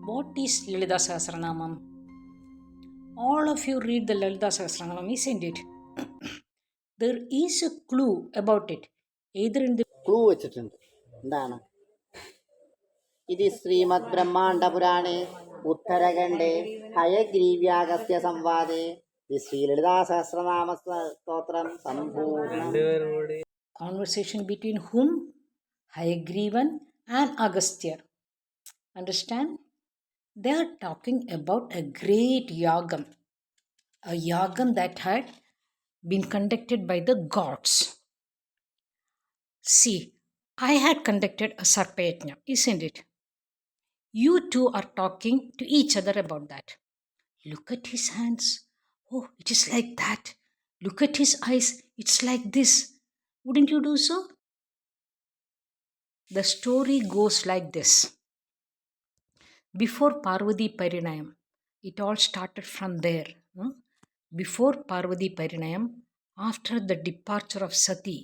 What is Lalitha Sahasranamam? All of you read the Lalitha Sahasranamam, isn't it? There is a clue about it, either in the clue വെച്ചിട്ടുണ്ട്. എന്താണ് ഇത്? ശ്രീമദ് ബ്രഹ്മാണ്ഡപുരാണേ ഉത്തരഖണ്ഡേ ഹയഗ്രീവ്യാഗസ്ത്യ സംവാദേ ശ്രീലളിതാ സഹസ്രനാമ സ്തോത്രം സമ്പൂർണ്ണ conversation between whom? Hayagrivan and Agastya. Understand? They are talking about a great yagam, a yagam that had been conducted by the gods. See, I had conducted a sarpayajna, isn't it? You two are talking to each other about that. Look at his hands. Oh, it is like that. Look at his eyes. It's like this. Wouldn't you do so? The story goes like this. Before Parvati Parinayam, it all started from there. Before Parvati Parinayam, after the departure of Sati,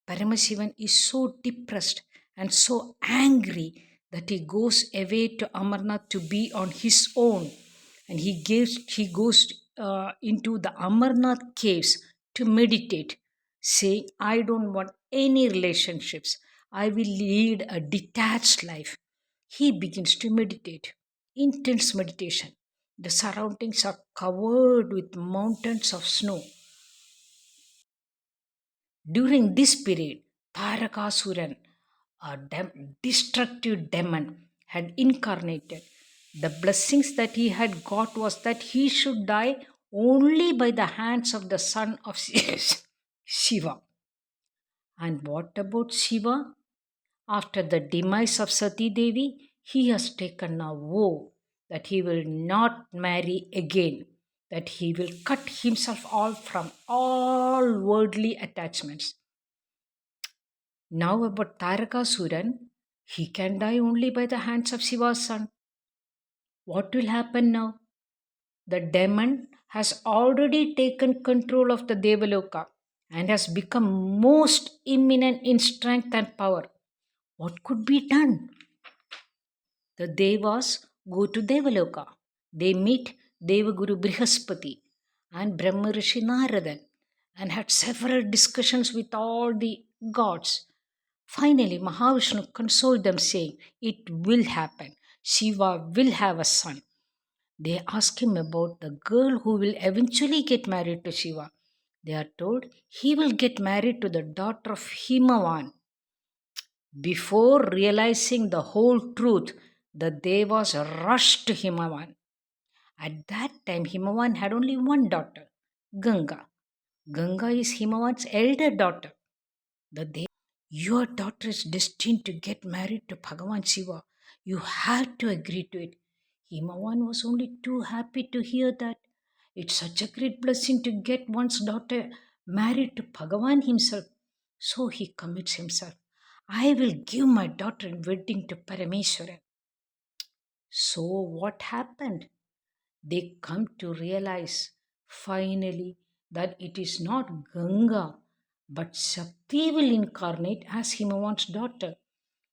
Paramashivan is so depressed and so angry that he goes away to Amarnath to be on his own, and he goes into the Amarnath caves to meditate, saying, I don't want any relationships. I will lead a detached life. He begins to meditate, intense meditation. The surroundings are covered with mountains of snow. During this period, Tarakasuran, a destructive demon, had incarnated. The blessings that he had got was that he should die only by the hands of the son of Shiva. And what about Shiva? After the demise of Sati Devi, he has taken a vow that he will not marry again, that he will cut himself off from all worldly attachments. Now about Tarakasuran, he can die only by the hands of Shiva's son. What will happen now? The demon has already taken control of the Devaloka and has become most imminent in strength and power. What could be done? The Devas go to Devaloka. They meet Devaguru Brihaspati and Brahma Rishi Naradan and had several discussions with all the gods. Finally, Mahavishnu consoled them, saying, it will happen. Shiva will have a son. They ask him about the girl who will eventually get married to Shiva. They are told he will get married to the daughter of Himavan. Before realizing the whole truth, the Devas rushed to Himavan. At that time, Himavan had only one daughter, Ganga. Ganga is Himavan's elder daughter. Your daughter is destined to get married to Bhagavan Shiva. You have to agree to it. Himavan was only too happy to hear that. It's such a great blessing to get one's daughter married to Bhagavan himself. So he commits himself. I will give my daughter in wedding to Parameshwaran. So what happened? They come to realize finally that it is not Ganga, but Shakti will incarnate as Himavan's daughter.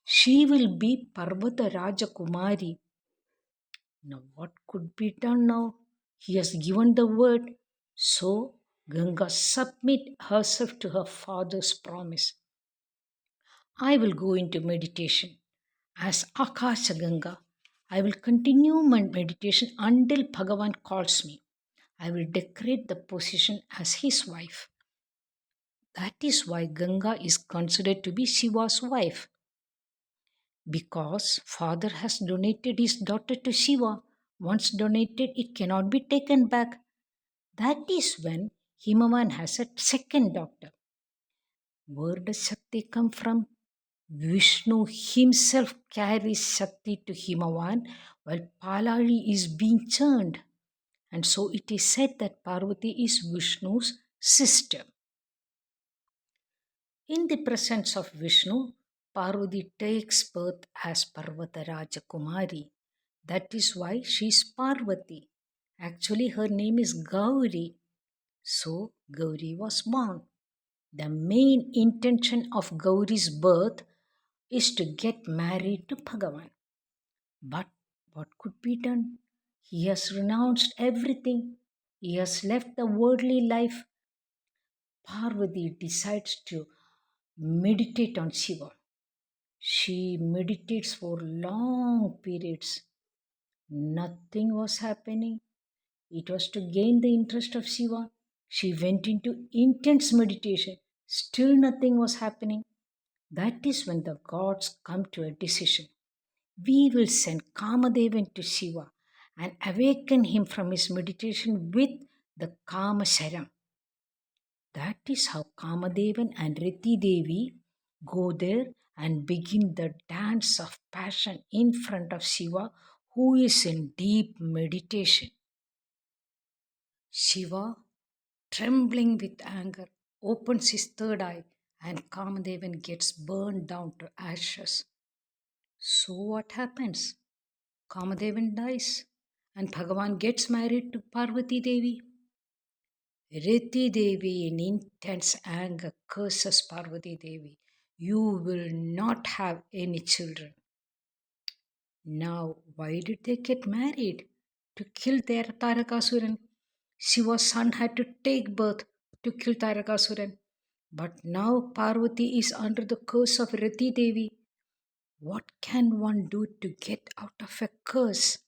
She will be Parvata Rajakumari. Now what could be done now? He has given the word. So Ganga submit herself to her father's promise. I will go into meditation as Akasha Ganga. I will continue my meditation until Bhagavan calls me. I will decorate the position as his wife. That is why Ganga is considered to be Shiva's wife. Because father has donated his daughter to Shiva. Once donated, it cannot be taken back. That is when Himavan has a second daughter. Where does Shakti come from? Vishnu himself carries Shakti to Himavan while Palali is being churned. And so it is said that Parvati is Vishnu's sister. In the presence of Vishnu, Parvati takes birth as Parvata Rajakumari. That is why she is Parvati. Actually, her name is Gauri. So, Gauri was born. The main intention of Gauri's birth is to get married to Bhagavan. But What could be done? He has renounced everything. He has left the worldly life. Parvati decides to meditate on Shiva. She meditates for long periods. Nothing was happening. It was to gain the interest of Shiva. She went into intense meditation. Still nothing was happening. That is when the gods come to a decision. We will send Kamadevan to Shiva and awaken him from his meditation with the Kamasharam. That is how Kamadevan and Riti Devi go there and begin the dance of passion in front of Shiva, who is in deep meditation. Shiva, trembling with anger, opens his third eye and Kamadevan gets burned down to ashes. So what happens? Kamadevan dies and Bhagavan gets married to Parvati Devi. Riti Devi, in intense anger, curses Parvati Devi. You will not have any children. Now, why did they get married? To kill their Tarakasuran. Shiva's son had to take birth to kill Tarakasuran. But now Parvati is under the curse of Rati Devi. What can one do to get out of a curse?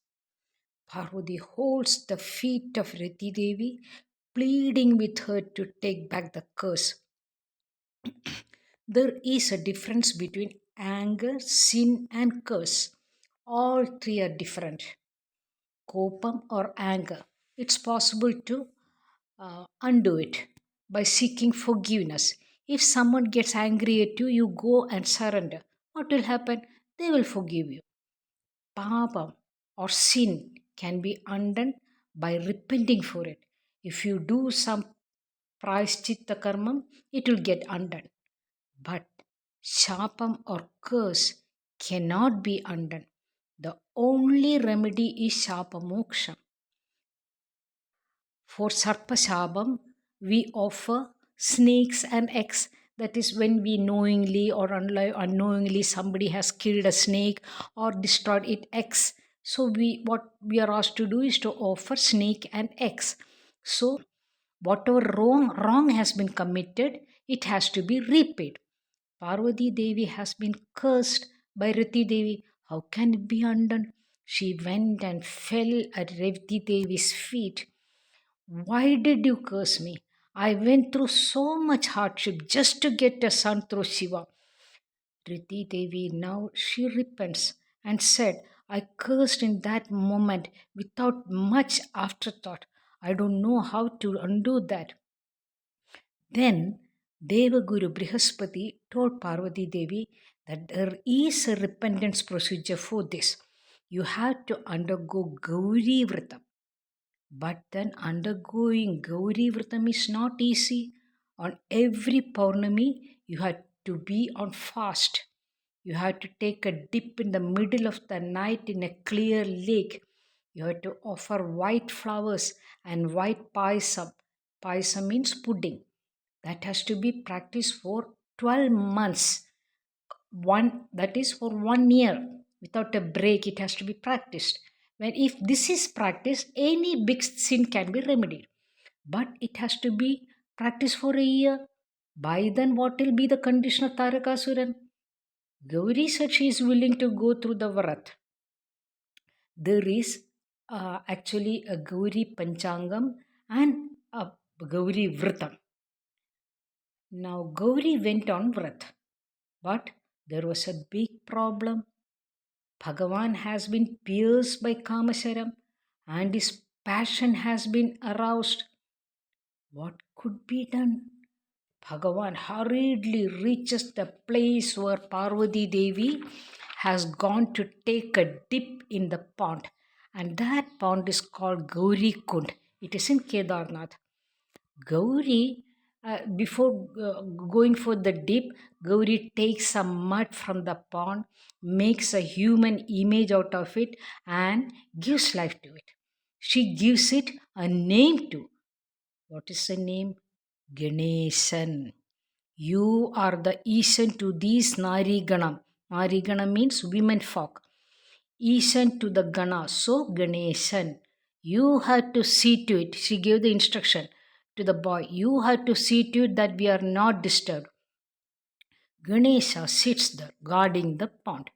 Parvati holds the feet of Rati Devi, pleading with her to take back the curse. There is a difference between anger, sin, and curse. All three are different. Kopam or anger, it's possible to undo it by seeking forgiveness. If someone gets angry at you, you go and surrender. What will happen? They will forgive you. Papam or sin can be undone by repenting for it. If you do some prayaschitta karmam, it will get undone. But shapam or curse cannot be undone. The only remedy is shapamoksha. For sarpashabam, we offer snakes and eggs. That is when we knowingly or unknowingly somebody has killed a snake or destroyed its eggs. So what we are asked to do is to offer snake and eggs. So whatever wrong has been committed, it has to be repaid. Parvati Devi has been cursed by Rati Devi. How can it be undone? She went and fell at Rati Devi's feet. Why did you curse me? I went through so much hardship just to get a son through Shiva. Riti Devi now she repents and said, I cursed in that moment without much afterthought. I don't know how to undo that. Then Devaguru Brihaspati told Parvati Devi that there is a repentance procedure for this. You have to undergo Gauri Vratam. But then undergoing Gauri Vratam is not easy. On every Paurnami, you have to be on fast. You have to take a dip in the middle of the night in a clear lake. You have to offer white flowers and white paisam. Paisam means pudding. That has to be practiced for 12 months. That is for 1 year. Without a break, it has to be practiced. When if this is practiced, any big sin can be remedied. But it has to be practiced for a year. By then, what will be the condition of Tarakasuran? Gauri said she is willing to go through the Vrat. There is actually a Gauri Panchangam and a Gauri Vratam. Now Gauri went on Vrat, but there was a big problem. Bhagavan has been pierced by Kamasharam and his passion has been aroused. What could be done? Bhagavan hurriedly reaches the place where Parvati Devi has gone to take a dip in the pond, and that pond is called Gauri Kund. It is in Kedarnath. Gauri, before going for the dip, Gauri takes some mud from the pond, makes a human image out of it, and gives life to it. She gives it a name too. What is the name? Ganeshan. You are the Ishan to these Nari Ganam. Nari Ganam means women folk. Ishan to the Gana. So Ganeshan, you had to see to it. She gave the instruction to the boy. You had to see to it that we are not disturbed. Ganesha sits there guarding the pond.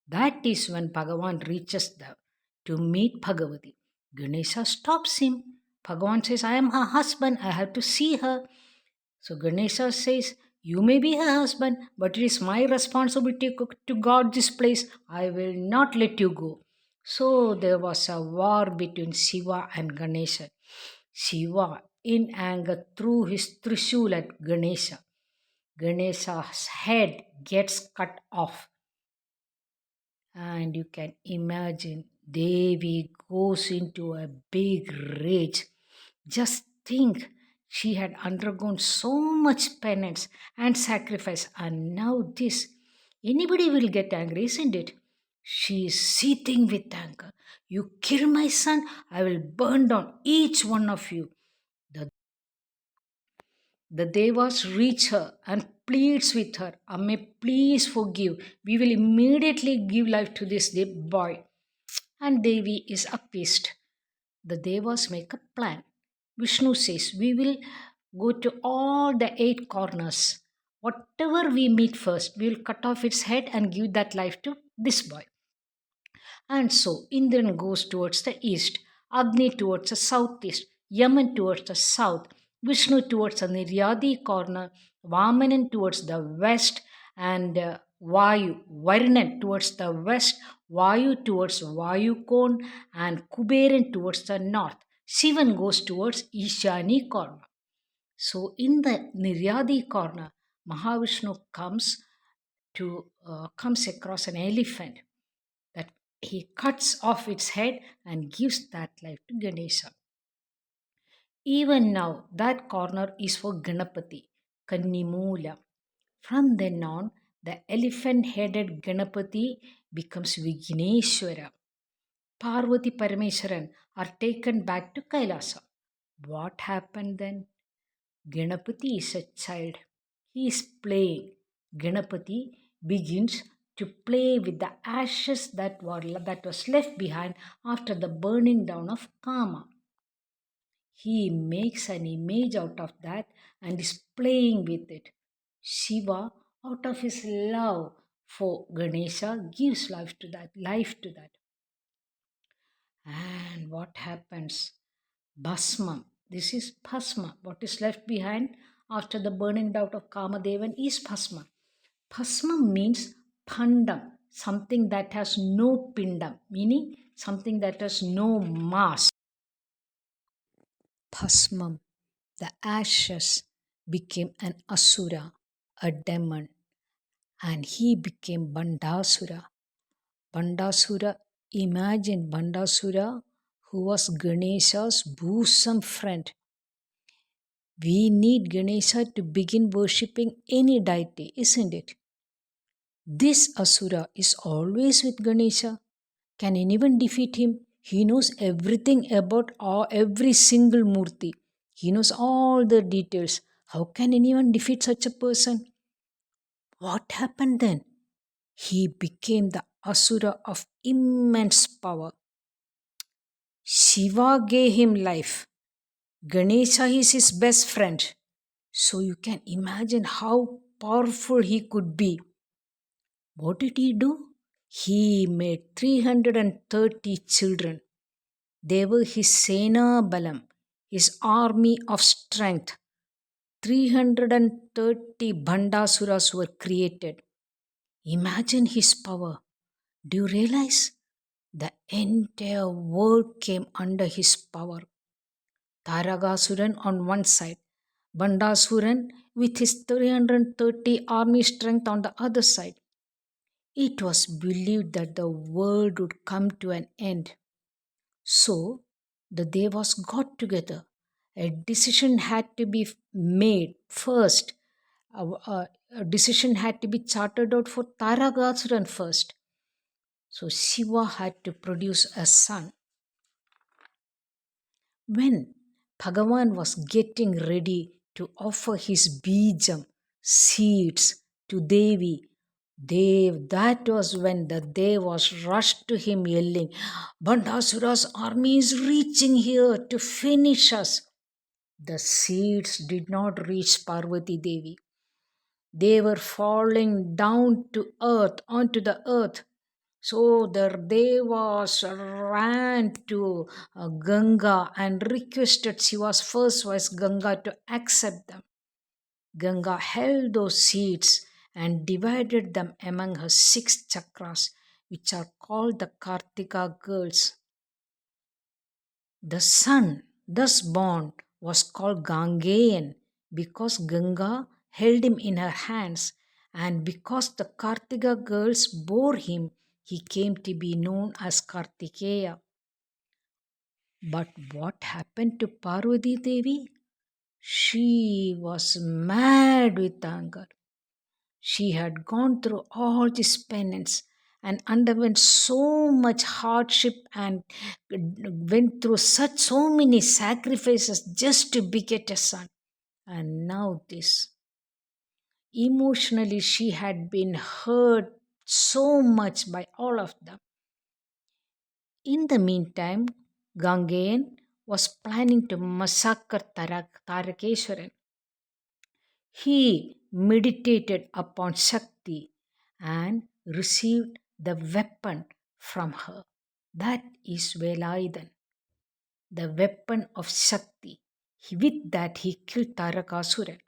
That is when Bhagavan reaches there to meet Bhagavati. Ganesha stops him. Bhagavan says, I am her husband. I have to see her. So Ganesha says, you may be her husband, but it is my responsibility to guard this place. I will not let you go. So there was a war between Shiva and Ganesha. Shiva, in anger, threw his Trishul at Ganesha. Ganesha's head gets cut off. And you can imagine Devi goes into a big rage. Just think, she had undergone so much penance and sacrifice, and now this. Anybody will get angry, isn't it? She is seething with anger. You kill my son, I will burn down each one of you. The Devas reach her and pleads with her, Amme, please forgive. We will immediately give life to this boy. And Devi is appeased. The Devas make a plan. Vishnu says, we will go to all the 8 corners. Whatever we meet first, we will cut off its head and give that life to this boy. And so Indran goes towards the east, Agni towards the southeast, Yaman towards the south, Vishnu towards the Niryadi corner, Vamanan towards the west, and Vayu, Varnan towards the west, Vayu towards Vayu cone, and Kuberan towards the north. Shivan goes towards Ishani corner. So in the Niryadi corner, Mahavishnu comes across an elephant that he cuts off its head and gives that life to Ganesha. Even now, that corner is for Ganapati, Kannimoola. From then on, the elephant headed Ganapati becomes Vigneshwara. Parvati Parameswaran are taken back to Kailasa. What happened then? Ganapati is a child. He is playing. Ganapati begins to play with the ashes that was left behind after the burning down of Kama. He makes an image out of that and is playing with it. Shiva, out of his love for Ganesha, gives life to that. And what happens? Bhasma. This is Bhasma. What is left behind after the burning down of Kamadevan is Bhasma. Bhasma means pandam, something that has no pindam, meaning something that has no mass. Bhasmam, the ashes, became an asura, a demon, and he became Bandasura. Bandasura, imagine Bandasura, who was Ganesha's bosom friend. We need Ganesha to begin worshipping any deity, isn't it? This Asura is always with Ganesha. Can anyone defeat him? He knows everything about every single Murti. He knows all the details. How can anyone defeat such a person? What happened then? He became the Asura of immense power. Shiva gave him life. Ganesha is his best friend. So you can imagine how powerful he could be. What did he do? He made 330 children. They were his Sena Balam, his army of strength. 330 Bandasuras were created. Imagine his power. Do you realize? The entire world came under his power. Taragasuran on one side, Bandasuran with his 330 army strength on the other side. It was believed that the world would come to an end. So the Devas got together. A decision had to be made first. A decision had to be charted out for Taragasuran first. So Shiva had to produce a son. When Bhagavan was getting ready to offer his bijam, seeds, to Devi, Dev, that was when the Dev was rushed to him yelling, Bandasura's army is reaching here to finish us. The seeds did not reach Parvati Devi. They were falling down to earth, onto the earth. So the Devas ran to Ganga and requested Shiva's first wife Ganga to accept them. Ganga held those seeds and divided them among her 6 chakras, which are called the Kartika girls. The son, thus born, was called Gangeyan because Ganga held him in her hands, and because the Kartika girls bore him, he came to be known as Kartikeya. But what happened to Parvati Devi? She was mad with anger. She had gone through all this penance and underwent so much hardship and went through so many sacrifices just to beget a son. And now this. Emotionally, she had been hurt so much by all of them. In the meantime, Gangeyan was planning to massacre Tarakeswaran. He meditated upon Shakti and received the weapon from her. That is Velayudan, the weapon of Shakti. With that, he killed Tarakasuran,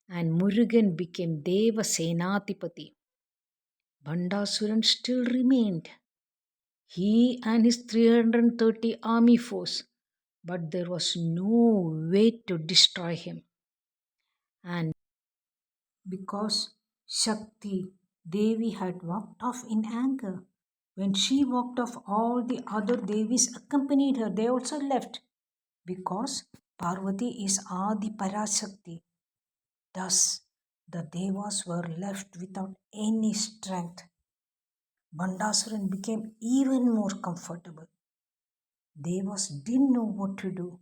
and Murugan became Deva Senatipati. Bandasuran still remained. He and his 330 army force, but there was no way to destroy him. And because Shakti Devi had walked off in anger. When she walked off, all the other Devis accompanied her. They also left because Parvati is Adi Parashakti. Thus, the Devas were left without any strength. Bandasuran became even more comfortable. Devas didn't know what to do.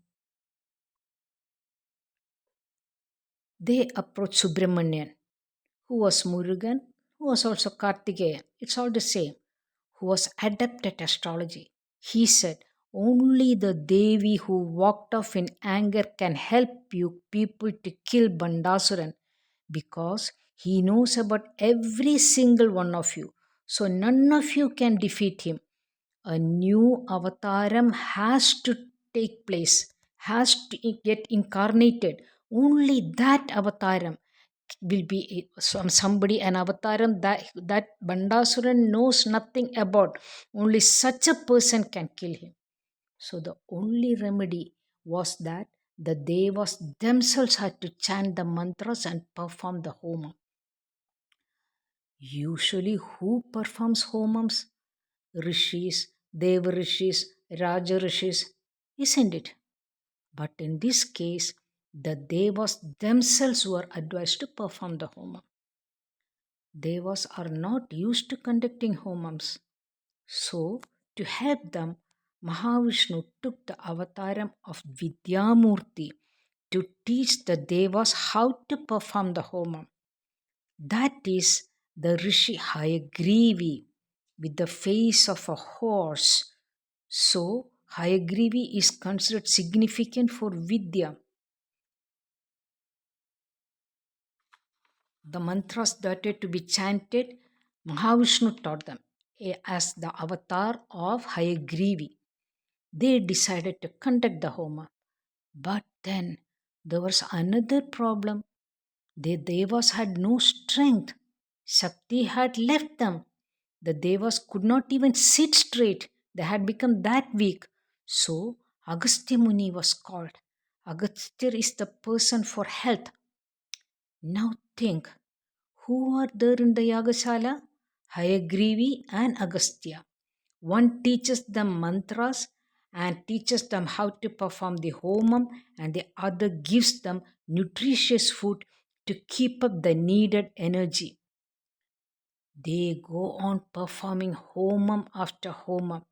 They approached Subramanian, who was Murugan, who was also Kartikeya. It's all the same. Who was adept at astrology. He said, only the Devi who walked off in anger can help you people to kill Bandasuran because he knows about every single one of you. So none of you can defeat him. A new avataram has to take place, has to get incarnated. Only that avataram will be somebody, an avataram that Bandasuran knows nothing about. Only such a person can kill him. So the only remedy was that the Devas themselves had to chant the mantras and perform the homa. Usually, who performs homams? Rishis, Deva Rishis, Raja Rishis, isn't it? But in this case, the Devas themselves were advised to perform the homa. Devas are not used to conducting homams. So, to help them, Mahavishnu took the avataram of Vidyamurti to teach the Devas how to perform the homam. That is the Rishi Hayagrivi with the face of a horse. So, Hayagrivi is considered significant for Vidya. The mantras that are to be chanted, Mahavishnu taught them as the avatar of Hayagrivi. They decided to conduct the Homa. But then there was another problem. The Devas had no strength. Shakti had left them. The Devas could not even sit straight. They had become that weak. So Agastya Muni was called. Agastya is the person for health. Now think, who are there in the Yagashala? Hayagrivi and Agastya. One teaches them mantras and teaches them how to perform the homam, and the other gives them nutritious food to keep up the needed energy. They go on performing homam after homam.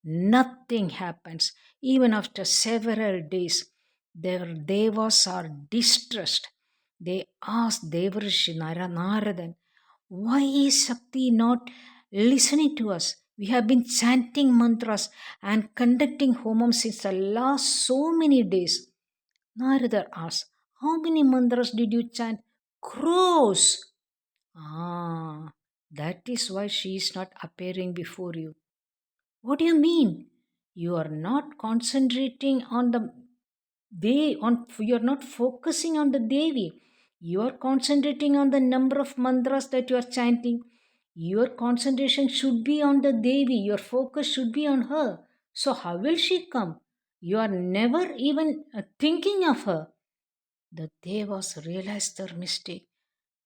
Nothing happens. Even after several days, their devas are distressed. They ask Devarishi Naradan, Why is Shakti not listening to us? We have been chanting mantras and conducting homam since the last so many days. Narada asked, how many mantras did you chant? Crores. Ah, that is why she is not appearing before you. What do you mean? You are not concentrating on the you are not focusing on the Devi. You are concentrating on the number of mantras that you are chanting. Your concentration should be on the Devi. Your focus should be on her. So how will she come? You are never even thinking of her. The Devas realized their mistake.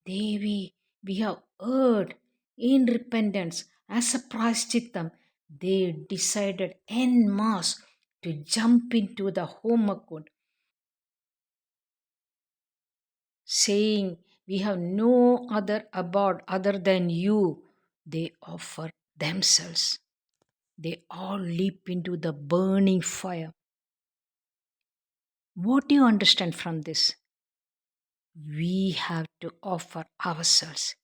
Devi, we have heard in repentance as a prashchittam. They decided en masse to jump into the Homakund, saying, we have no other abode other than you. They offer themselves. They all leap into the burning fire. What do you understand from this? We have to offer ourselves.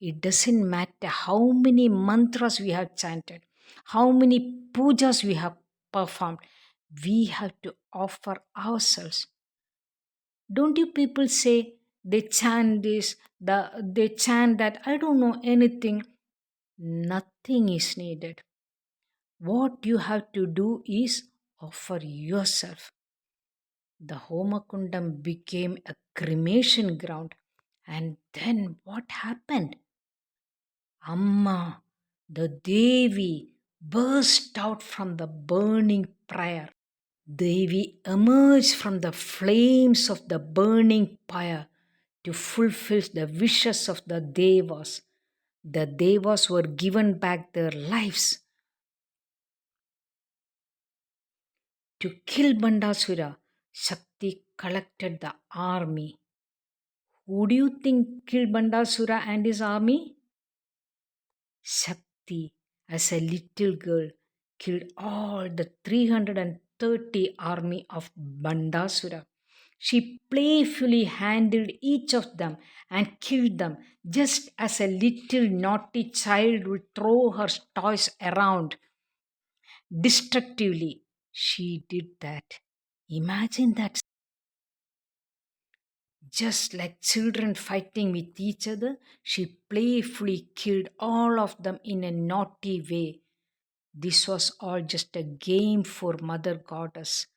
It doesn't matter how many mantras we have chanted, how many pujas we have performed. We have to offer ourselves. Don't you people say they chant this, they chant that? I don't know anything. Nothing is needed. What you have to do is offer yourself. The Homakundam became a cremation ground. And then what happened? Amma, the Devi, burst out from the burning pyre. Devi emerged from the flames of the burning pyre to fulfill the wishes of the Devas. The Devas were given back their lives. To kill Bandasura, Shakti collected the army. Who do you think killed Bandasura and his army? Shakti, as a little girl, killed all the 330 army of Bandasura. She playfully handled each of them and killed them, just as a little naughty child would throw her toys around destructively. She did that. Imagine that. Just like children fighting with each other, she playfully killed all of them in a naughty way. This was all just a game for Mother Goddess.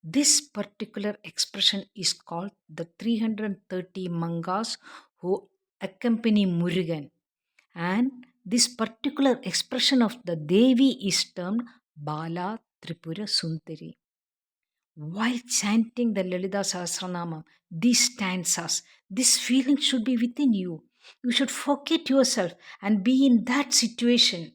This particular expression is called the 330 Mangas who accompany Murugan. And this particular expression of the Devi is termed Bala Tripura Sundari. While chanting the Lalitha Sahasranamam, these stanzas, this feeling should be within you. You should forget yourself and be in that situation.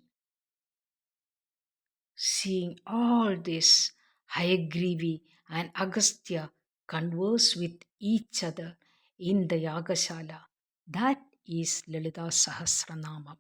Seeing all this, Hayagrivi and Agastya converse with each other in the Yagashala. That is Lalitha Sahasranamam.